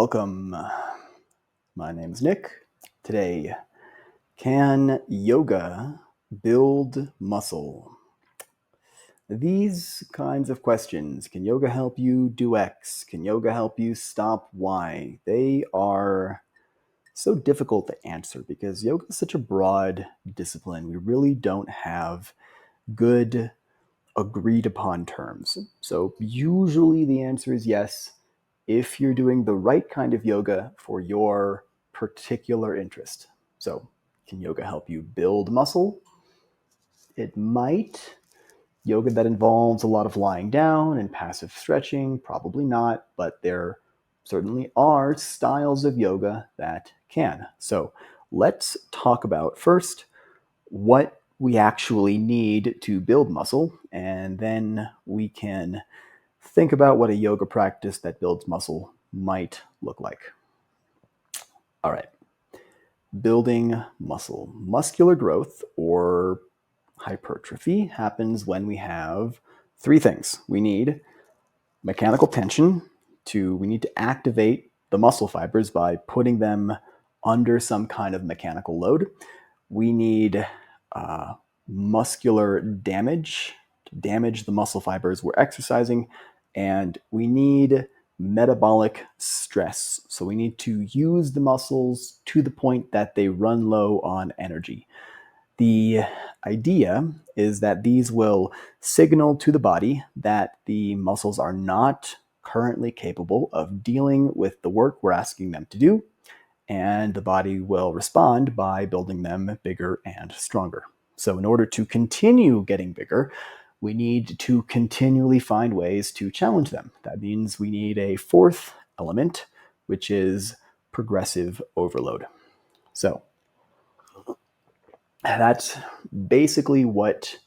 Welcome. My name is Nick. Today, can yoga build muscle? These kinds of questions, can yoga help you do X? Can yoga help you stop Y? They are so difficult to answer because yoga is such a broad discipline. We really don't have good agreed upon terms. So usually the answer is yes, if you're doing the right kind of yoga for your particular interest. So, can yoga help you build muscle? It might. Yoga that involves a lot of lying down and passive stretching, probably not, but there certainly are styles of yoga that can. So, let's talk about first what we actually need to build muscle, and then we can think about what a yoga practice that builds muscle might look like. All right, building muscle. Muscular growth or hypertrophy happens when we have three things. We need mechanical tension we need to activate the muscle fibers by putting them under some kind of mechanical load. We need muscular damage to damage the muscle fibers we're exercising, and we need metabolic stress. So we need to use the muscles to the point that they run low on energy. The idea is that these will signal to the body that the muscles are not currently capable of dealing with the work we're asking them to do, and the body will respond by building them bigger and stronger. So in order to continue getting bigger, we need to continually find ways to challenge them. That means we need a fourth element, which is progressive overload. So that's basically what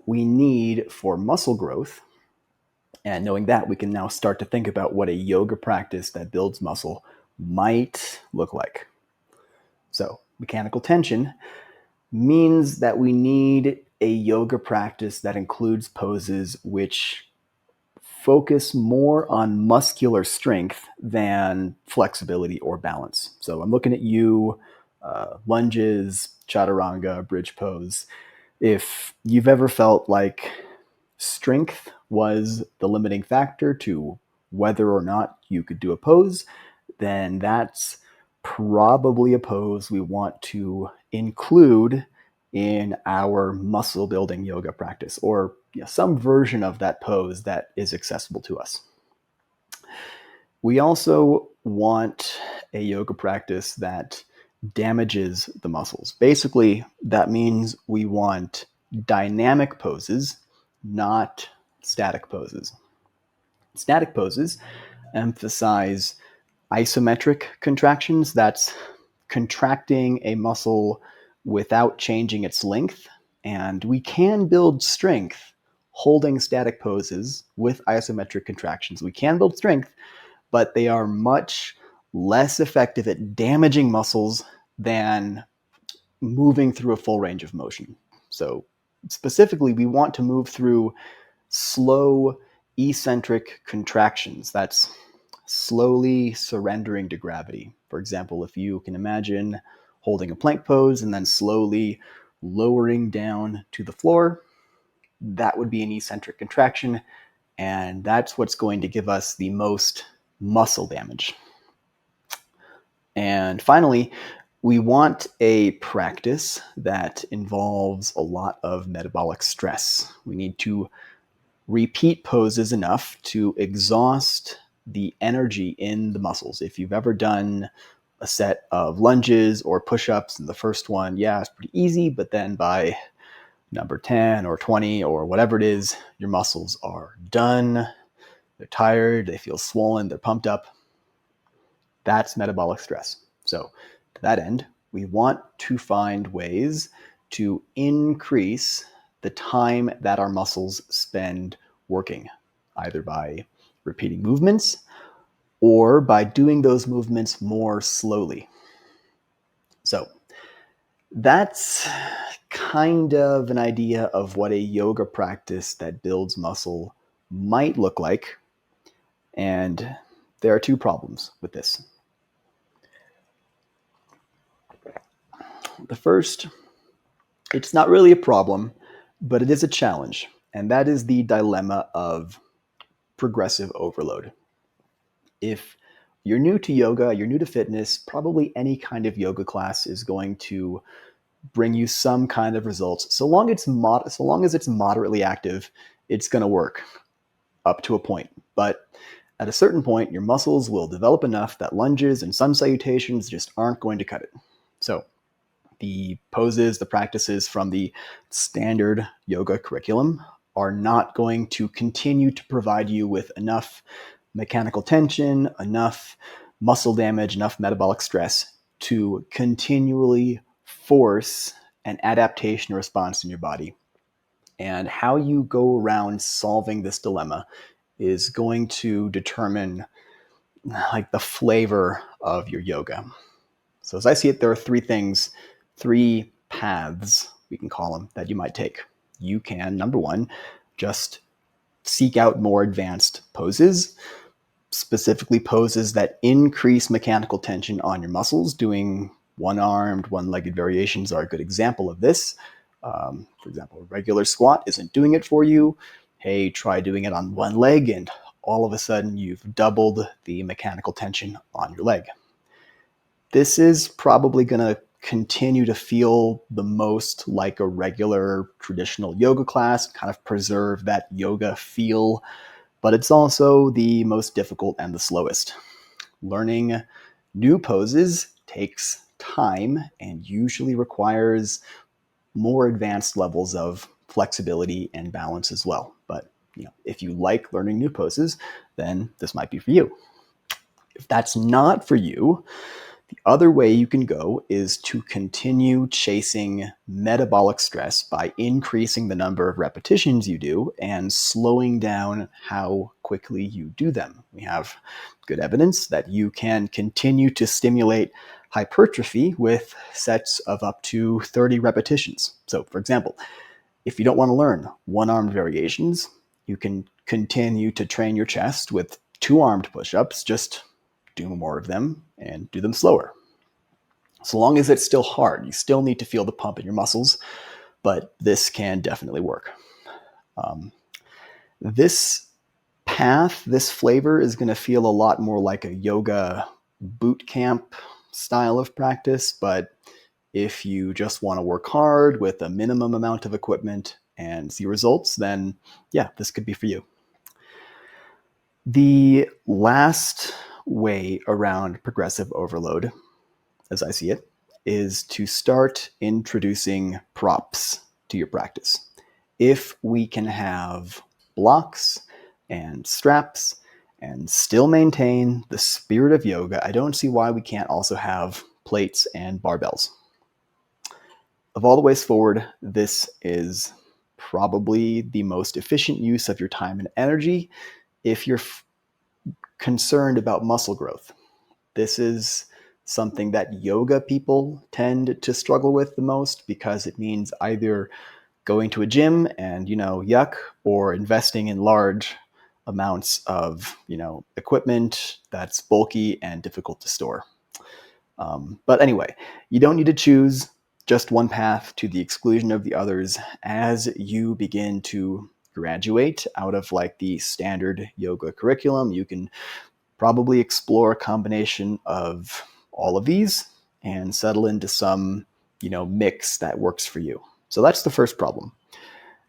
we need for muscle growth. And knowing that, we can now start to think about what a yoga practice that builds muscle might look like. So, mechanical tension means that we need a yoga practice that includes poses which focus more on muscular strength than flexibility or balance. So, I'm looking at you, lunges, chaturanga, bridge pose. If you've ever felt like strength was the limiting factor to whether or not you could do a pose, then that's probably a pose we want to include in our muscle building yoga practice, or some version of that pose that is accessible to us. We also want a yoga practice that damages the muscles. Basically, that means we want dynamic poses, not static poses. Static poses emphasize isometric contractions. That's contracting a muscle without changing its length. And we can build strength holding static poses with isometric contractions. We can build strength, but they are much less effective at damaging muscles than moving through a full range of motion. So specifically, we want to move through slow eccentric contractions. That's slowly surrendering to gravity. For example, if you can imagine holding a plank pose and then slowly lowering down to the floor, that would be an eccentric contraction, and that's what's going to give us the most muscle damage. And finally, we want a practice that involves a lot of metabolic stress. We need to repeat poses enough to exhaust the energy in the muscles. If you've ever done a set of lunges or push-ups, and the first one, it's pretty easy, but then by number 10 or 20 or whatever it is, your muscles are done, they're tired, they feel swollen, they're pumped up. That's metabolic stress. So to that end, we want to find ways to increase the time that our muscles spend working, either by repeating movements or by doing those movements more slowly. So that's kind of an idea of what a yoga practice that builds muscle might look like. And there are two problems with this. The first, it's not really a problem, but it is a challenge, and that is the dilemma of progressive overload. If you're new to yoga, you're new to fitness, probably any kind of yoga class is going to bring you some kind of results. So long as it's moderately active, it's going to work up to a point. But at a certain point, your muscles will develop enough that lunges and sun salutations just aren't going to cut it. So the poses, the practices from the standard yoga curriculum are not going to continue to provide you with enough mechanical tension, enough muscle damage, enough metabolic stress to continually force an adaptation response in your body. And how you go around solving this dilemma is going to determine like the flavor of your yoga. So as I see it, there are three paths, we can call them, that you might take. You can, number one, just seek out more advanced poses, specifically poses that increase mechanical tension on your muscles. Doing one-armed, one-legged variations are a good example of this. For example, a regular squat isn't doing it for you. Hey, try doing it on one leg, and all of a sudden you've doubled the mechanical tension on your leg. This is probably going to continue to feel the most like a regular traditional yoga class, kind of preserve that yoga feel, but it's also the most difficult and the slowest. Learning new poses takes time and usually requires more advanced levels of flexibility and balance as well. But if you like learning new poses, then this might be for you. If that's not for you, the other way you can go is to continue chasing metabolic stress by increasing the number of repetitions you do and slowing down how quickly you do them. We have good evidence that you can continue to stimulate hypertrophy with sets of up to 30 repetitions. So, for example, if you don't want to learn one-armed variations, you can continue to train your chest with two-armed push-ups, just do more of them and do them slower. So long as it's still hard, you still need to feel the pump in your muscles, but this can definitely work. This path, this flavor is going to feel a lot more like a yoga boot camp style of practice, but if you just want to work hard with a minimum amount of equipment and see results, then yeah, this could be for you. The last way around progressive overload, as I see it, is to start introducing props to your practice. If we can have blocks and straps and still maintain the spirit of yoga, I don't see why we can't also have plates and barbells. Of all the ways forward, this is probably the most efficient use of your time and energy if you're concerned about muscle growth. This is something that yoga people tend to struggle with the most because it means either going to a gym and, yuck, or investing in large amounts of, equipment that's bulky and difficult to store. But anyway, you don't need to choose just one path to the exclusion of the others. As you begin to graduate out of like the standard yoga curriculum, you can probably explore a combination of all of these and settle into some, mix that works for you. So that's the first problem.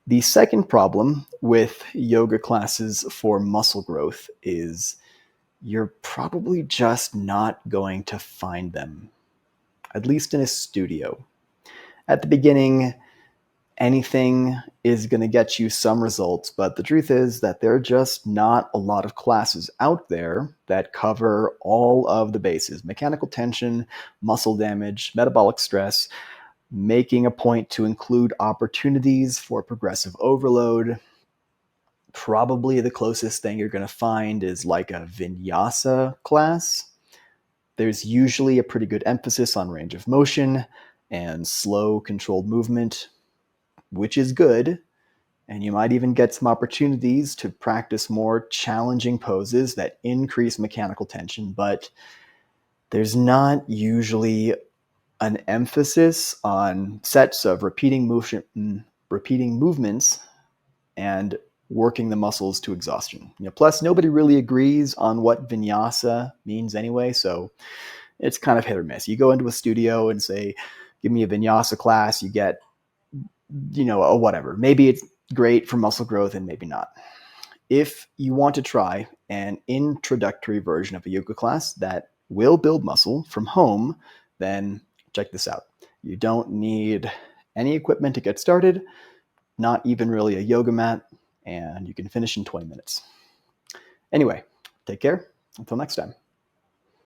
The second problem with yoga classes for muscle growth is you're probably just not going to find them, at least in a studio. At the beginning, anything is going to get you some results, but the truth is that there are just not a lot of classes out there that cover all of the bases: mechanical tension, muscle damage, metabolic stress, making a point to include opportunities for progressive overload. Probably the closest thing you're going to find is like a vinyasa class. There's usually a pretty good emphasis on range of motion and slow, controlled movement, which is good. And you might even get some opportunities to practice more challenging poses that increase mechanical tension, but there's not usually an emphasis on sets of repeating movements and working the muscles to exhaustion. Plus, nobody really agrees on what vinyasa means anyway, so it's kind of hit or miss. You go into a studio and say, give me a vinyasa class, you get, a whatever. Maybe it's great for muscle growth and maybe not. If you want to try an introductory version of a yoga class that will build muscle from home, then check this out. You don't need any equipment to get started, not even really a yoga mat, and you can finish in 20 minutes. Anyway, take care. Until next time.